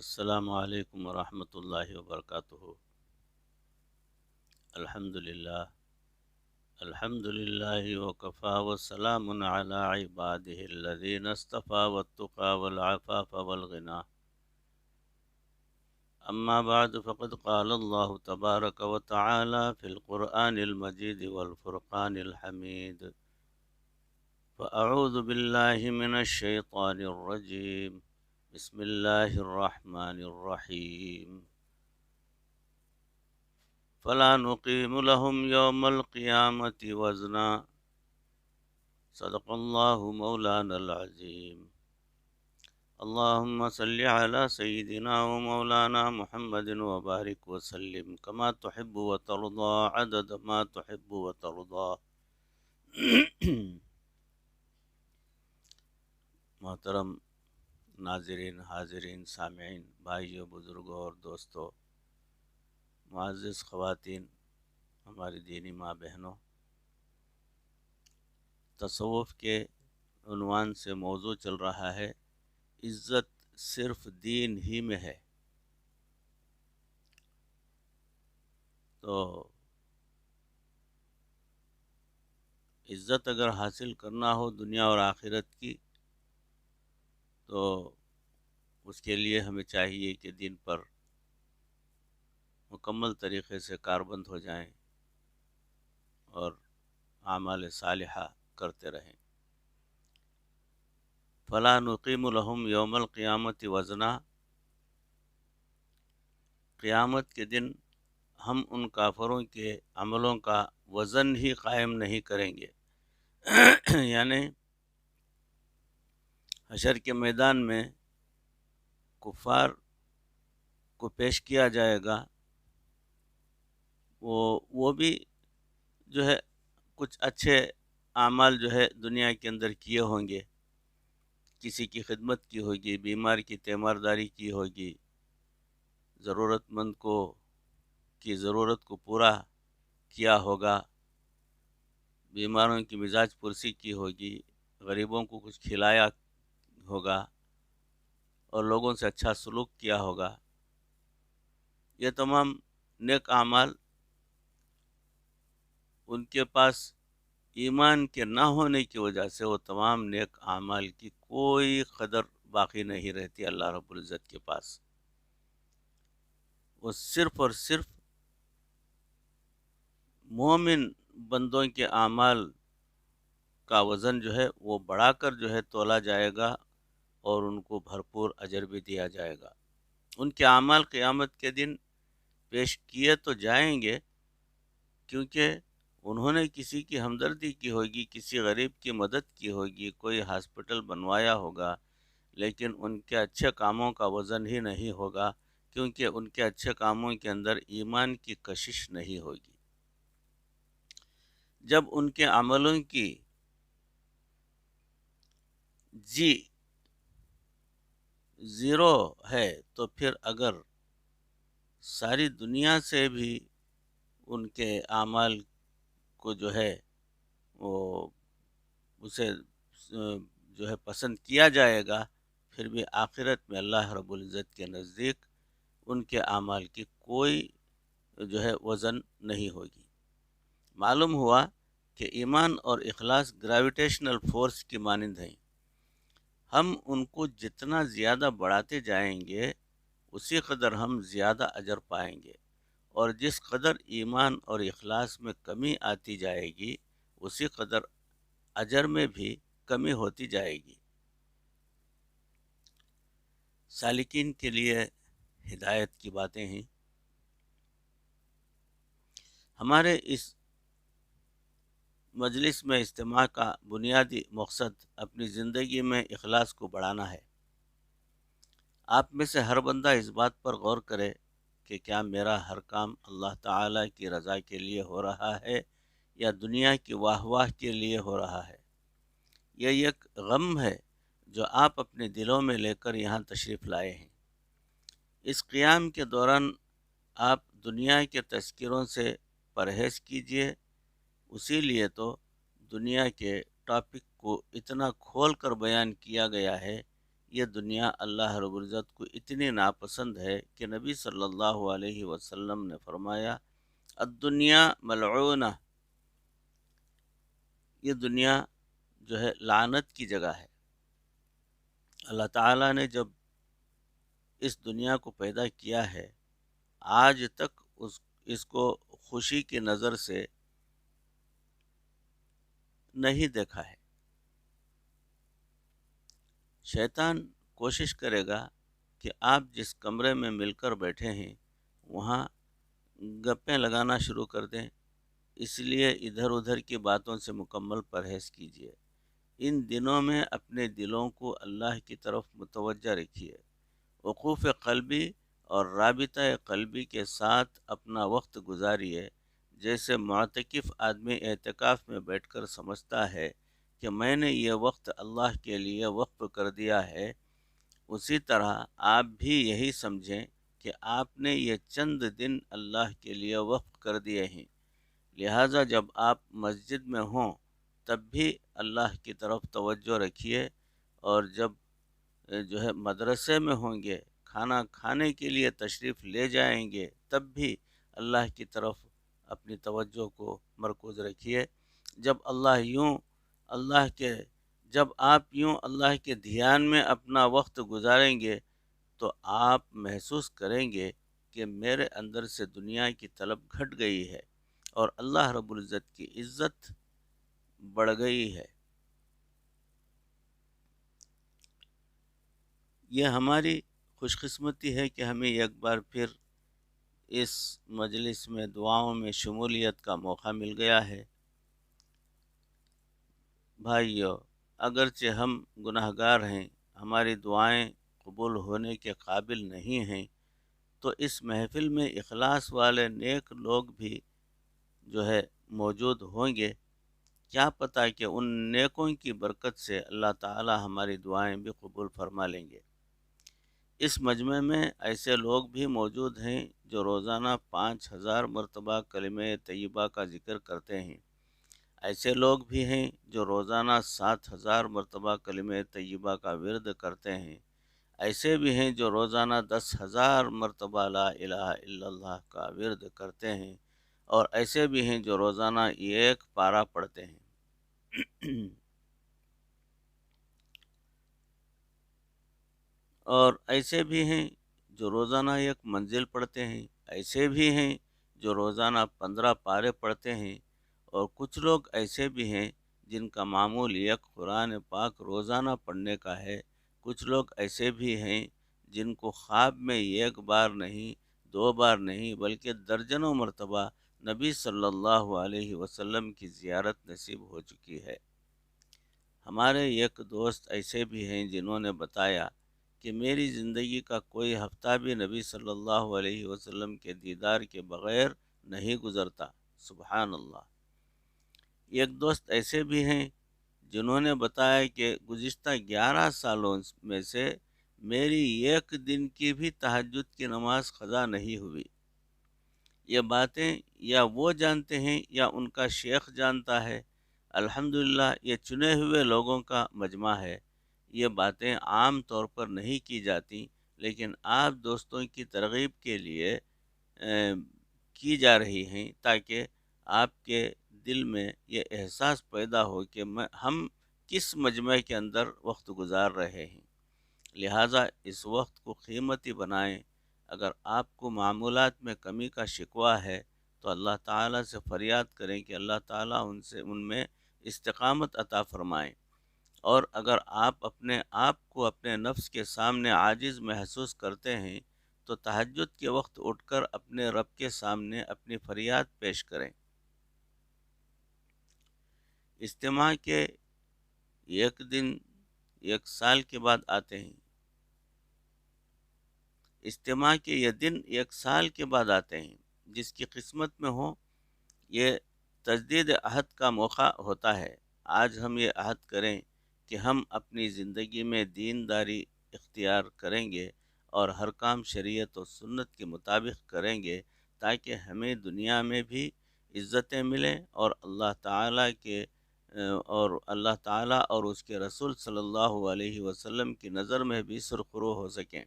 السلام علیکم ورحمۃ اللہ وبرکاتہ۔ الحمد للہ وکفا وسلام علی عبادہ الذین اصطفى والتقى والعفاف والغنى، اما بعد فقد قال اللہ تبارک وتعالی فی القرآن المجید والفرقان الحمید، فاعوذ باللہ من الشیطان الرجیم، بسم اللہ الرحمن الرحیم، فلا نقیم لهم یوم القیامة وزنا، صدق اللہ مولانا العظیم۔ اللہم صل علی سیدنا و مولانا محمد وبارک وسلم کما تحب و ترضا عدد ما تحب و ترضا۔ محترم ناظرین، حاضرین، سامعین، بھائیوں، بزرگوں اور دوستوں، معزز خواتین، ہماری دینی ماں بہنوں، تصوف کے عنوان سے موضوع چل رہا ہے عزت صرف دین ہی میں ہے۔ تو عزت اگر حاصل کرنا ہو دنیا اور آخرت کی، تو اس کے لیے ہمیں چاہیے کہ دین پر مکمل طریقے سے کاربند ہو جائیں اور اعمال صالحہ کرتے رہیں۔ فلا نقیم لہم یوم القیامت وزنا، قیامت کے دن ہم ان کافروں کے عملوں کا وزن ہی قائم نہیں کریں گے۔ یعنی حشر کے میدان میں کفار کو پیش کیا جائے گا، وہ بھی جو ہے کچھ اچھے اعمال جو ہے دنیا کے اندر کیے ہوں گے، کسی کی خدمت کی ہوگی، بیمار کی تیمارداری کی ہوگی، ضرورت مند کی ضرورت کو پورا کیا ہوگا، بیماروں کی مزاج پرسی کی ہوگی، غریبوں کو کچھ کھلایا ہوگا اور لوگوں سے اچھا سلوک کیا ہوگا۔ یہ تمام نیک اعمال ان کے پاس ایمان کے نہ ہونے کی وجہ سے وہ تمام نیک اعمال کی کوئی قدر باقی نہیں رہتی اللہ رب العزت کے پاس۔ وہ صرف اور صرف مومن بندوں کے اعمال کا وزن جو ہے وہ بڑھا کر جو ہے تولا جائے گا اور ان کو بھرپور اجر بھی دیا جائے گا۔ ان کے اعمال قیامت کے دن پیش کیے تو جائیں گے، کیونکہ انہوں نے کسی کی ہمدردی کی ہوگی، کسی غریب کی مدد کی ہوگی، کوئی ہاسپٹل بنوایا ہوگا، لیکن ان کے اچھے کاموں کا وزن ہی نہیں ہوگا، کیونکہ ان کے اچھے کاموں کے اندر ایمان کی کشش نہیں ہوگی۔ جب ان کے عملوں کی جی زیرو ہے تو پھر اگر ساری دنیا سے بھی ان کے اعمال کو جو ہے وہ اسے جو ہے پسند کیا جائے گا، پھر بھی آخرت میں اللہ رب العزت کے نزدیک ان کے اعمال کی کوئی جو ہے وزن نہیں ہوگی۔ معلوم ہوا کہ ایمان اور اخلاص گریویٹیشنل فورس کی مانند ہیں۔ ہم ان کو جتنا زیادہ بڑھاتے جائیں گے اسی قدر ہم زیادہ اجر پائیں گے، اور جس قدر ایمان اور اخلاص میں کمی آتی جائے گی اسی قدر اجر میں بھی کمی ہوتی جائے گی۔ سالکین کے لیے ہدایت کی باتیں ہیں۔ ہمارے اس مجلس میں اجتماع کا بنیادی مقصد اپنی زندگی میں اخلاص کو بڑھانا ہے۔ آپ میں سے ہر بندہ اس بات پر غور کرے کہ کیا میرا ہر کام اللہ تعالیٰ کی رضا کے لیے ہو رہا ہے یا دنیا کی واہ واہ کے لیے ہو رہا ہے۔ یہ ایک غم ہے جو آپ اپنے دلوں میں لے کر یہاں تشریف لائے ہیں۔ اس قیام کے دوران آپ دنیا کے تذکروں سے پرہیز کیجیے، اسی لیے تو دنیا کے ٹاپک کو اتنا کھول کر بیان کیا گیا ہے یہ دنیا اللہ رب العزت کو اتنی ناپسند ہے کہ نبی صلی اللہ علیہ وسلم نے فرمایا الدنیا ملعونہ، یہ دنیا جو ہے لعنت کی جگہ ہے۔ اللہ تعالیٰ نے جب اس دنیا کو پیدا کیا ہے، آج تک اس کو خوشی کی نظر سے نہیں دیکھا ہے۔ شیطان کوشش کرے گا کہ آپ جس کمرے میں مل کر بیٹھے ہیں وہاں گپیں لگانا شروع کر دیں، اس لیے ادھر ادھر کی باتوں سے مکمل پرہیز کیجیے۔ ان دنوں میں اپنے دلوں کو اللہ کی طرف متوجہ رکھیے، وقوف قلبی اور رابطہ قلبی کے ساتھ اپنا وقت گزاریے۔ جیسے معتکف آدمی اعتکاف میں بیٹھ کر سمجھتا ہے کہ میں نے یہ وقت اللہ کے لیے وقف کر دیا ہے، اسی طرح آپ بھی یہی سمجھیں کہ آپ نے یہ چند دن اللہ کے لیے وقف کر دیے ہیں۔ لہٰذا جب آپ مسجد میں ہوں تب بھی اللہ کی طرف توجہ رکھیے، اور جب جو ہے مدرسے میں ہوں گے، کھانا کھانے کے لیے تشریف لے جائیں گے، تب بھی اللہ کی طرف اپنی توجہ کو مرکوز رکھیے۔ اللہ کے جب آپ یوں اللہ کے دھیان میں اپنا وقت گزاریں گے تو آپ محسوس کریں گے کہ میرے اندر سے دنیا کی طلب گھٹ گئی ہے اور اللہ رب العزت کی عزت بڑھ گئی ہے۔ یہ ہماری خوش قسمتی ہے کہ ہمیں ایک بار پھر اس مجلس میں دعاؤں میں شمولیت کا موقع مل گیا ہے۔ بھائیو، اگرچہ ہم گناہ گار ہیں، ہماری دعائیں قبول ہونے کے قابل نہیں ہیں، تو اس محفل میں اخلاص والے نیک لوگ بھی جو ہے موجود ہوں گے۔ کیا پتہ کہ ان نیکوں کی برکت سے اللہ تعالی ہماری دعائیں بھی قبول فرما لیں گے۔ اس مجمع میں ایسے لوگ بھی موجود ہیں جو روزانہ 5000 مرتبہ کلمہ طیبہ کا ذکر کرتے ہیں۔ ایسے لوگ بھی ہیں جو روزانہ 7000 مرتبہ کلمہ طیبہ کا ورد کرتے ہیں۔ ایسے بھی ہیں جو روزانہ 10,000 مرتبہ لا الہ الا اللہ کا ورد کرتے ہیں، اور ایسے بھی ہیں جو روزانہ ایک پارہ پڑھتے ہیں۔ اور ایسے بھی ہیں جو روزانہ ایک منزل پڑھتے ہیں، ایسے بھی ہیں جو روزانہ 15 پارے پڑھتے ہیں، اور کچھ لوگ ایسے بھی ہیں جن کا معمول ایک قرآن پاک روزانہ پڑھنے کا ہے۔ کچھ لوگ ایسے بھی ہیں جن کو خواب میں ایک بار نہیں، 2 بار نہیں، بلکہ درجنوں مرتبہ نبی صلی اللہ علیہ وسلم کی زیارت نصیب ہو چکی ہے۔ ہمارے ایک دوست ایسے بھی ہیں جنہوں نے بتایا کہ میری زندگی کا کوئی ہفتہ بھی نبی صلی اللہ علیہ وسلم کے دیدار کے بغیر نہیں گزرتا۔ سبحان اللہ۔ ایک دوست ایسے بھی ہیں جنہوں نے بتایا کہ گزشتہ 11 سالوں میں سے میری ایک دن کی بھی تہجد کی نماز قضا نہیں ہوئی۔ یہ باتیں یا وہ جانتے ہیں یا ان کا شیخ جانتا ہے۔ الحمدللہ یہ چنے ہوئے لوگوں کا مجمع ہے۔ یہ باتیں عام طور پر نہیں کی جاتی، لیکن آپ دوستوں کی ترغیب کے لیے کی جا رہی ہیں، تاکہ آپ کے دل میں یہ احساس پیدا ہو کہ ہم کس مجمع کے اندر وقت گزار رہے ہیں۔ لہٰذا اس وقت کو قیمتی بنائیں۔ اگر آپ کو معمولات میں کمی کا شکوہ ہے تو اللہ تعالیٰ سے فریاد کریں کہ اللہ تعالیٰ ان میں استقامت عطا فرمائیں، اور اگر آپ اپنے آپ کو اپنے نفس کے سامنے عاجز محسوس کرتے ہیں تو تہجد کے وقت اٹھ کر اپنے رب کے سامنے اپنی فریاد پیش کریں۔ اجتماع کے ایک دن 1 سال کے بعد آتے ہیں۔ اجتماع کے یہ دن 1 سال کے بعد آتے ہیں۔ جس کی قسمت میں ہو، یہ تجدید عہد کا موقع ہوتا ہے۔ آج ہم یہ عہد کریں کہ ہم اپنی زندگی میں دینداری اختیار کریں گے اور ہر کام شریعت و سنت کے مطابق کریں گے، تاکہ ہمیں دنیا میں بھی عزتیں ملیں اور اللہ تعالیٰ کے اور اللہ تعالیٰ اور اس کے رسول صلی اللہ علیہ وسلم کی نظر میں بھی سرخرو ہو سکیں۔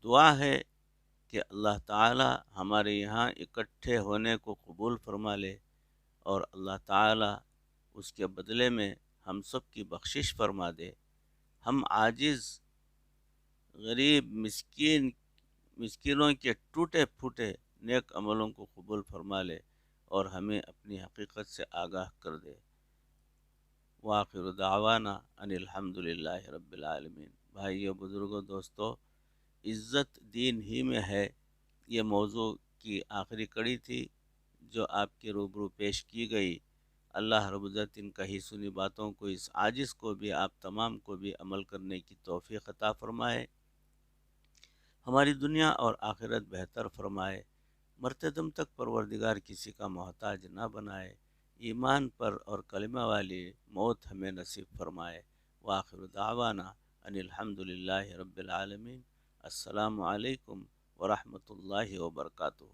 دعا ہے کہ اللہ تعالیٰ ہمارے یہاں اکٹھے ہونے کو قبول فرما لے، اور اللہ تعالیٰ اس کے بدلے میں ہم سب کی بخشش فرما دے۔ ہم عاجز، غریب، مسکینوں کے ٹوٹے پھوٹے نیک عملوں کو قبول فرما لے اور ہمیں اپنی حقیقت سے آگاہ کر دے۔ وآخر دعوانا ان الحمد للہ رب العالمین۔ بھائیو، بزرگوں، دوستو، عزت دین ہی میں ہے، یہ موضوع کی آخری کڑی تھی جو آپ کے روبرو پیش کی گئی۔ اللہ رب العزت ان کہی سنی باتوں کو، اس عاجز کو بھی، آپ تمام کو بھی عمل کرنے کی توفیق عطا فرمائے، ہماری دنیا اور آخرت بہتر فرمائے، مرتے دم تک پروردگار کسی کا محتاج نہ بنائے، ایمان پر اور کلمہ والی موت ہمیں نصیب فرمائے۔ وآخر دعوانا ان الحمد للہ رب العالمین۔ السلام علیکم ورحمۃ اللہ وبرکاتہ۔